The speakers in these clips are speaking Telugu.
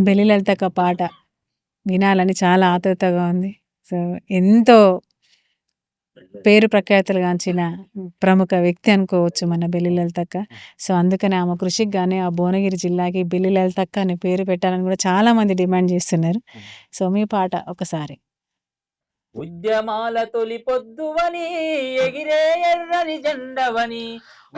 బెల్లి లలితక్క పాట వినాలని చాలా ఆతృతగా ఉంది. సో, ఎంతో పేరు ప్రఖ్యాతులుగాంచిన ప్రముఖ వ్యక్తి అనుకోవచ్చు మన బెల్లి లలితక్క. సో, అందుకని ఆమె కృషికి గాని ఆ భువనగిరి జిల్లాకి బెల్లి లలితక్క అనే పేరు పెట్టాలని కూడా చాలా మంది డిమాండ్ చేస్తున్నారు. సో, మీ పాట ఒకసారి. ఉద్యమాల తొలి పొద్దువని ఎగిరే ఎర్రని జెండవని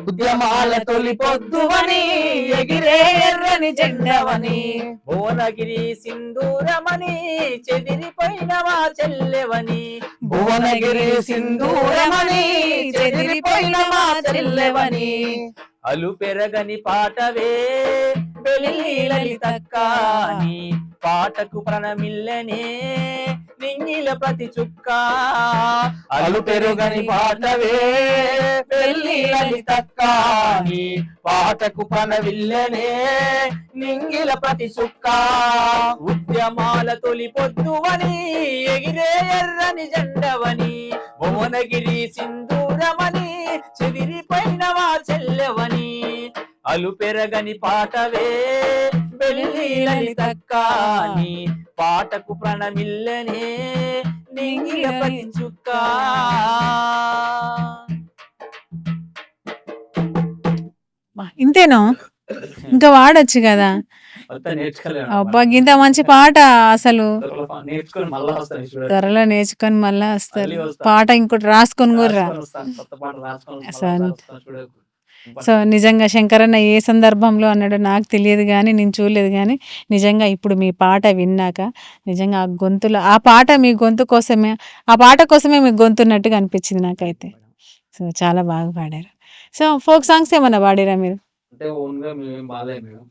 ఉద్యమాల తొలి పొద్దువని ఎగిరే ఎర్రని జెండవని భువనగిరి సింధూరమని చెదిరిపోయిన మా చెల్లెవని భువనగిరి సింధూరమని చెదిరిపోయిన మా చెల్లెవని అలు పెరగని పాటవే బెల్లి లలితక్క నీ పాటకు ప్రణమిల్లనే నింగిల ప్రతి చుక్క అలు పెరుగని పాటవే బెల్లి లలితక్క నీ పాటకు పనవిల్లనే నింగిల ప్రతి చుక్క ఉద్యమాల తొలి పొద్దువని ఎగిరే ఎర్రని జెండవని భువనగిరి సింధూరమని చెదిరిపోయిన మా చెల్లెవని అలు పెరగని పాటవే బెల్లి లలితక్క నీ పాటకు ప్రణమిల్లనే నింగిల ప్రతి చుక్క ఇంతేనా? ఇంకా వాడొచ్చు కదా. అబ్బా, ఇంత మంచి పాట అసలు నేర్చుకొని మళ్ళా వస్తాను చూడండి. త్వరలో నేర్చుకొని మళ్ళా వస్తారు. మళ్ళీ వస్తా. పాట ఇంకోటి రాసుకొని కూడా రా. రాసుకొని వస్తాను. కొత్త పాట రాసుకొని మళ్ళా అసలు వస్తాను చూడకు. సో, నిజంగా శంకరన్న ఏ సందర్భంలో అన్నాడో నాకు తెలియదు కానీ, నేను చూడలేదు కానీ, నిజంగా ఇప్పుడు మీ పాట విన్నాక నిజంగా ఆ గొంతులో ఆ పాట మీ గొంతు కోసమే, ఆ పాట కోసమే మీకు గొంతున్నట్టుగా అనిపించింది నాకైతే. సో, చాలా బాగా పాడారు. సో, ఫోక్ సాంగ్స్ ఏమన్నా పాడిరా మీరు? అంటే ఓన్ గా మేమేం బాగాలేదు మేడం.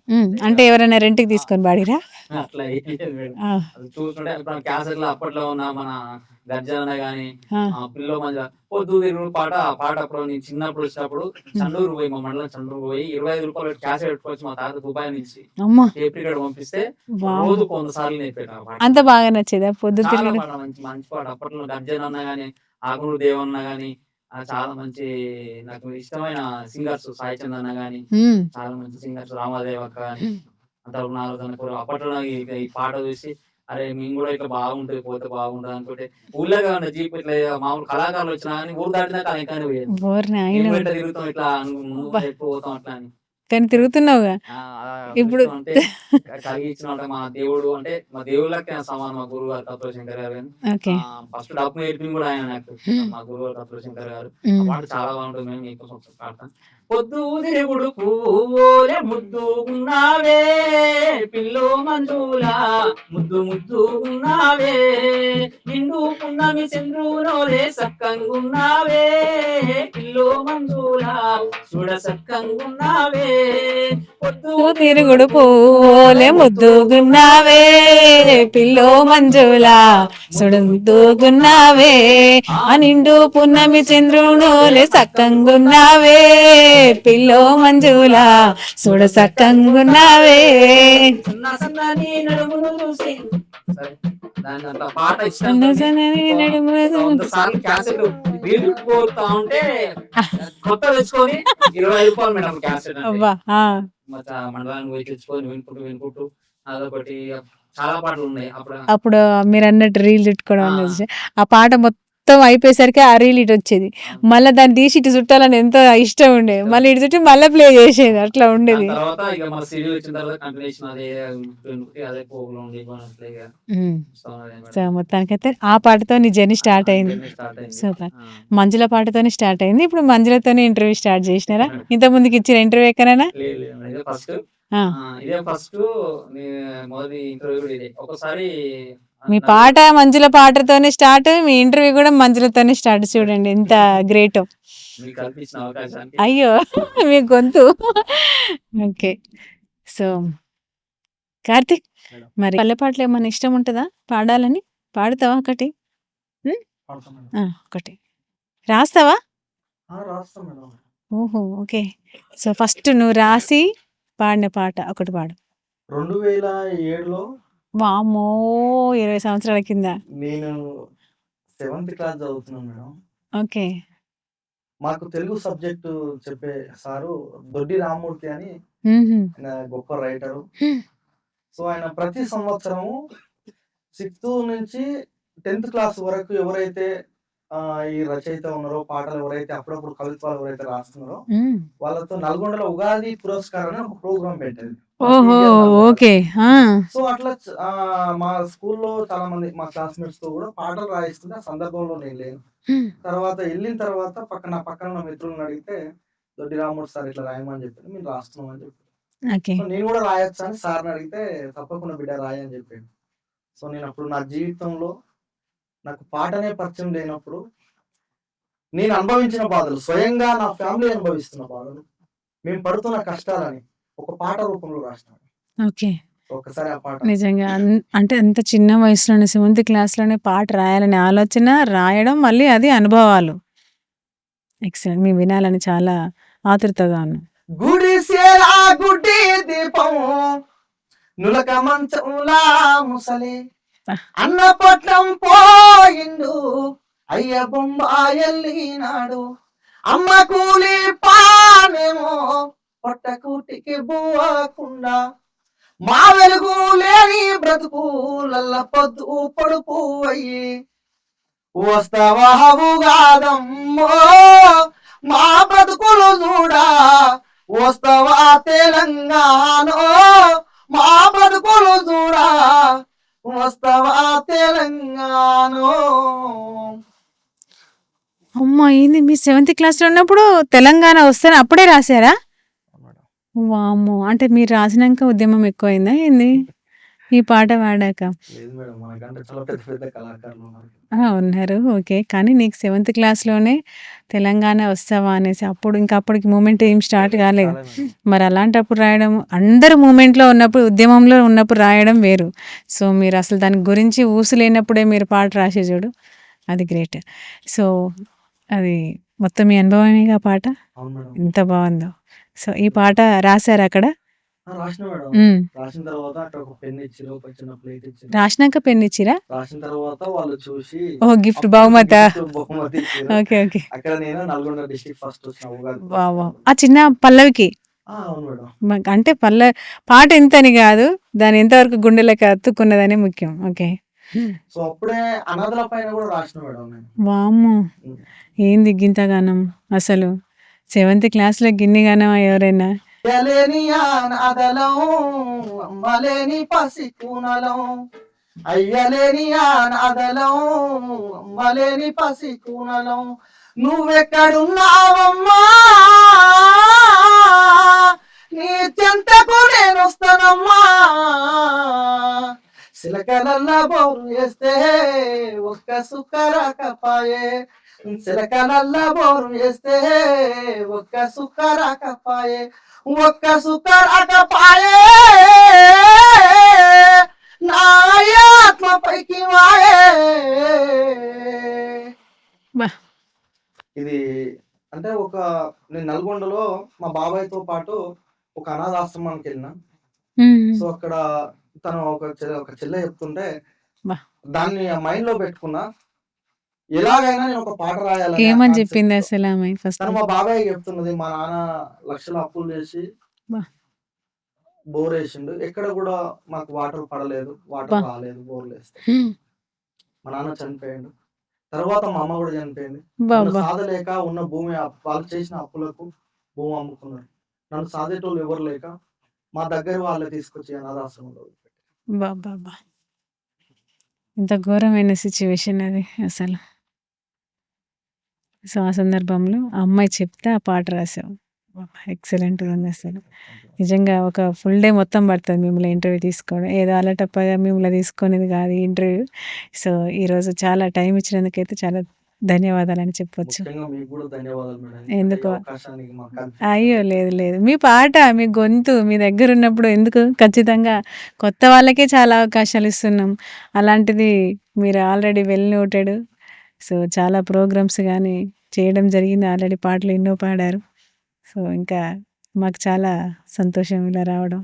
అంటే ఎవరైనా రెంట్కి తీసుకొని పాడిరా? అట్లా ఏం లేదు మేడం. ఆ, అది చూస్తుంటే ఇప్పుడు క్యాసెట్ లో అప్పట్లో ఉన్న మన గర్జన గానీ ఆ, పిల్లో మంది పొద్దు తిరుగుడు పాట ఆ పాట అప్పుడు నేను చిన్నప్పుడు వచ్చినప్పుడు చండూరు పోయి మా మండలం చండూరు పోయి 25 రూపాయలు క్యాసెట్ పెట్టుకోవచ్చు మా తాత దుబాయ్ నుంచి అమ్మా, టేప్ రికార్డ్ పంపిస్తే వావ్. రోజు 100 సార్లు నేర్పాను ఆ పాట. అంత బాగా నచ్చేదా పొద్దు చాలా తిరుగుడు? పాట మంచి మంచి పాట అప్పట్లో గర్జన అన్నా గానీ ఆకునూరు దేవన్న గానీ చాలా మంచి నాకు ఇష్టమైన సింగర్స్ సాయి చంద్ అన్న గానీ ఉమ్, చాలా మంచి సింగర్స్ రామాదేవక్క గానీ అంత నాలుగు అప్పట్లో నాకు ఈ పాట చూసి అరే మేము కూడా ఇట్లా బాగుంటది పోతే బాగుంటది అనుకుంటే ఊళ్ళో ఉన్న జీప్ ఇట్లా మామూలు కళాకారులు వచ్చినా కానీ ఊరు దాటినాక ఇంకా పోయేది బోర్ని ఆయన మేము ఇట్లా తిరుగుతాం ఇట్లా ఎప్పుడు పోతాం అట్లా అని కానీ తిరుగుతున్నావుగా అలా ఇప్పుడు. అంటే కలిగించిన అంటే మా దేవుడు అంటే మా దేవుళ్ళకి సమానం మా గురువు గారు తత్వ శంకర్ గారు కానీ ఓకే. ఫస్ట్ డబ్బు నేర్పింది కూడా ఆయన నాకు మా గురువు గారు తత్వ శంకర్ గారు ఆ ఉమ్. పాట చాలా బాగుంటుంది మేము మీకోసం ఒకసారి పాడతాం పొద్దు తిరుగుడు పువ్వులే ముద్దు ఉన్నావే పిల్లో మంజులా ముద్దు ముద్దు ఉన్నావే నిండు పున్నమి చంద్రునోలే సక్కంగున్నావే పిల్లో మంజులా చూడ సక్కంగున్నావే పొద్దు తిరుగుడు పోలే ముద్దుగున్నావే పిల్లో మంజులా సుడుగున్నావే ఆ నిండు పున్నమి చంద్రునోలే సక్కంగున్నావే పిల్లో మంజులా సుడ సక్కంగున్నావే. సన్న సన్నని నడుమును చూసి సరే, దాని అట్లా పాట ఇష్టం సన్న సన్నని నడుమును చూసి. సార్లు క్యాసెట్ రీల్ కోరుతా ఉంటే కొత్త తెచ్చుకొని 25 రూపాయలు మేడం క్యాసెట్ అంటే అబ్బా, ఆ. మండలానికి పోయి తెచ్చుకొని వినుకుంటూ అదొకటి చాలా పాటలు ఉన్నాయి అప్పుడు అప్పుడు మీరు అన్నట్టు రీల్ చుట్టుకోవడం అనేది ఆ పాట మొత్తం అయిపోయేసరికి ఆ రీల్ ఇటు వచ్చేది, మళ్ళీ దాన్ని తీసి ఇటు చుట్టాలని ఎంతో ఇష్టం ఉండే, మళ్ళీ ఇటు చుట్టి మళ్ళీ ప్లే చేసేది, అట్లా ఉండేది. తర్వాత ఇక మన సీడీ వచ్చిన తర్వాత కంటిన్యూషన్ అదే పోగులో ఉండి సో మొత్తానికైతే ఆ పాటతో నీ జర్నీ స్టార్ట్ అయింది. సూపర్. మంజుల పాటతోనే స్టార్ట్ అయింది. ఇప్పుడు మంజులతోనే ఇంటర్వ్యూ స్టార్ట్ చేసినారా? ఇంత ముందుకు ఇచ్చిన ఇంటర్వ్యూ ఎక్కడైనా? ఫస్ట్ ఇదే ఫస్ట్ మొదటి ఇంటర్వ్యూ కూడా ఇదే. ఒకసారి మీ పాట మంజుల పాటతోనే స్టార్ట్, మీ ఇంటర్వ్యూ కూడా మంజులతోనే స్టార్ట్. చూడండి ఎంత గ్రేట్. మీకు కల్పించిన అవకాశానికి అయ్యో మీ గొంతు. ఓకే. సో కార్తిక్, మరి పల్లె పాటలు ఏమన్నా ఇష్టం ఉంటుందా పాడాలని? పాడతావా ఒకటి? ఒకటి రాస్తావా? ఓహో, ఓకే. సో ఫస్ట్ నువ్వు రాసి పాడిన పాట ఒకటి పాడు. 2007లో వామ్మో, 20 సంవత్సరాల కింద. నేను 7th క్లాస్ చదువుతున్నాను మేడం. ఓకే. మాకు తెలుగు సబ్జెక్టు చెప్పే సారు దొడ్డి రామ్మూర్తి అని మ్మ్హ్మ్. ఆయన గొప్ప రైటరు. సో ఆయన ప్రతి సంవత్సరము 6th నుంచి 10th క్లాస్ వరకు ఎవరైతే ఈ రచయిత ఉన్నారో, పాటలు ఎవరైతే అప్పుడప్పుడు కవిత్వాలు ఎవరైతే రాస్తున్నారో హ్మ్. వాళ్ళతో నల్గొండలో ఉగాది పురస్కారం అని ఒక ప్రోగ్రామ్ పెట్టేది. ఓహో! ఓకే. ఆ! సో అట్లా మా స్కూల్లో చాలా మంది మా క్లాస్మేట్స్ తో కూడా పాటలు రాయిస్తుంటే ఆ సందర్భంలో నేను లేను. తర్వాత వెళ్ళిన తర్వాత నా పక్కన ఉన్న మిత్రులను అడిగితే దొడ్డి రామూర్తి సార్ ఇట్లా రాయమని చెప్పారు, మేము రాస్తున్నాం అని చెప్పారు. ఓకే. సో నేను కూడా రాయొచ్చా అని సార్ని అడిగితే తప్పకుండా బిడ్డ రాయి అని చెప్పాడు. సో నేను అప్పుడు నా జీవితంలో నాకు పాటనే పరిచయం లేనప్పుడు నేను అనుభవించిన బాధలు, స్వయంగా నా ఫ్యామిలీ అనుభవిస్తున్న బాధలు, మేము పడుతున్న కష్టాలని ఒక పాట రూపంలో రాసినాను. ఓకే. ఒకసారి ఆ పాట నిజంగా అంటే అంత చిన్న వయసులోనే 7th క్లాస్‌లోనే పాట రాయాలనే ఆలోచన, రాయడం, మళ్ళీ అది అనుభవాలు. ఎక్సలెంట్. మేము వినాలని చాలా ఆతృతగా ఉన్నాం. గుడిసేలా గుడ్డి దీపం నులక మంచంలా ముసలి అన్న పట్నం పోయిండు అయ్య బొంబాయెళ్ళినాడు అమ్మ కూలి పానేమో పొట్ట కూటికి బువ్వకుండా మా వెలుగు లేని బ్రతుకులల్ల పొద్దు పొడుపు అయ్యి వస్తావావు కాదమ్మో మా బ్రతుకులు చూడా వస్తావా తెలంగాణ మా బ్రతుకులు చూడా వస్తావా తెలంగాణ. అమ్మా! ఏంది మీ 7th క్లాస్‌లో ఉన్నప్పుడు తెలంగాణ వస్తేనే అప్పుడే రాసారా? వామ్మో! అంటే మీరు రాసినాక ఉద్యమం ఎక్కువైందా ఏంది? ఈ పాట పాడాక? లేదు మేడం, మనకంటే చాలా పెద్ద పెద్ద కళాకారులు ఉన్నారు. ఉన్నారు. ఓకే. కానీ నీకు 7th క్లాస్‌లోనే తెలంగాణ వస్తావా అనేసి అప్పటికి మూవ్‌మెంట్ ఏం స్టార్ట్ కాలేదు. చాలా మేడం. మరి అలాంటప్పుడు రాయడం, అందరూ మూవ్‌మెంట్‌లో ఉన్నప్పుడు, ఉద్యమంలో ఉన్నప్పుడు రాయడం వేరు. సో మీరు అసలు దాని గురించి ఊసు లేనప్పుడే మీరు పాట రాసి చూడు, అది గ్రేట్. సో అది మొత్తం మీ అనుభవమేగా పాట? అవును మేడం. ఎంత బాగుందో. సో ఈ పాట రాసారా అక్కడ? రాసిన మేడం. హ్మ్. రాసిన తర్వాత అక్కడ ఒక పెన్ ఇచ్చిర్రు, ఒక చిన్న ప్లేట్ ఇచ్చిర్రు. రాసినాక పెన్ ఇచ్చిరా? రాసిన తర్వాత వాళ్ళు చూసి గిఫ్ట్ అప్పుడు బహుమతా? gift బహుమతి ఇచ్చిర్రు. ఓకే. ఓకే. అక్కడ నేను నల్గొండ డిస్ట్రిక్ట్ ఫస్ట్ వచ్చిన ఉగాది వావ్! పురస్కారంలో. ఆ చిన్న పల్లవికి అవును మేడం. అంటే పాట ఎంతని కాదు, దాని ఎంతవరకు గుండెలకు అతుక్కున్నదనే ముఖ్యం. ఓకే. సో అప్పుడే అనాథల పైన కూడా రాసిన మేడం నేను. వామ్మో! ఏంది గింతగానం అసలు 7th క్లాస్‌లో గిన్నిగానం ఎవరైనా? అయ్యలేని అనాథలం అమ్మలేని పసికూనలం అయ్యలేని అనాథలం అమ్మలేని పసికూనలం నువ్వెక్కడున్నావమ్మా నీ చెంతకు నేను వస్తానమ్మా సిలకలల్ల బోరు వేస్తే ఒక్క సుక్కరాకపాయే సిలకలల్ల బోరు వేస్తే ఒక్క సుక్కరాకపాయే ఒక్క సుక్కరాకపాయే నా ఆత్మ పైకి వాయే. బా! ఇది అంటే నేను నల్గొండలో మా బాబాయ్తో పాటు ఒక అనాథాశ్రమానికి వెళ్ళిన. సో అక్కడ తను ఒక చెల్లె చెప్తుంటే బా! దాన్ని మైండ్ లో పెట్టుకున్నా, ఎలాగైనా నేను ఒక పాట రాయాలని. ఏమని చెప్పింది అసలు ఆమె ఫస్ట్? తను మా బాబాయ్ చెప్తున్నది, మా నాన్న లక్షల అప్పులు చేసి బా! బోర్ వేసిండు, ఎక్కడ కూడా మాకు వాటర్ పడలేదు, వాటర్ రాలేదు బోర్లు వేస్తే. మా నాన్న చనిపోయిండు, తర్వాత మా అమ్మ కూడా చనిపోయింది. నన్ను సాధలేక ఉన్న భూమి వాళ్ళు చేసిన అప్పులకు భూమి అమ్ముకున్నారు. నన్ను సాధేటోళ్ళు ఎవరు లేక మా దగ్గర వాళ్ళే తీసుకొచ్చి అనాథాశ్రమంలో బాబా! ఇంత ఘోరమైన సిచ్యువేషన్ అది అసలు. సో ఆ సందర్భంలో ఆ అమ్మాయి చెప్తే ఆ పాట రాసావు. ఎక్సలెంట్‌గా ఉంది అసలు. నిజంగా ఒక ఫుల్ డే మొత్తం పడుతుంది మిమ్మల్ని ఇంటర్వ్యూ తీసుకోవడం. ఏదో అలటప్పగా మిమ్మల్ని తీసుకునేది కాదు ఈ ఇంటర్వ్యూ. సో ఈరోజు చాలా టైం ఇచ్చినందుకైతే చాలా ధన్యవాదాలని చెప్పొచ్చు. ముఖ్యంగా మీకు కూడా ధన్యవాదాలు మేడం. ఎందుకు? ఈ అవకాశానికి మాకు అయ్యో! లేదు. మీ పాట, మీ గొంతు మీ దగ్గర ఉన్నప్పుడు ఎందుకు, ఖచ్చితంగా కొత్త వాళ్ళకే చాలా అవకాశాలు ఇస్తున్నాం. అలాంటిది మీరు ఆల్రెడీ వెల్ నోటెడ్. సో చాలా ప్రోగ్రామ్స్ గానీ చేయడం జరిగింది. ఆల్రెడీ పాటలు ఎన్నో పాడారు. సో ఇంకా మాకు చాలా సంతోషం ఇలా రావడం.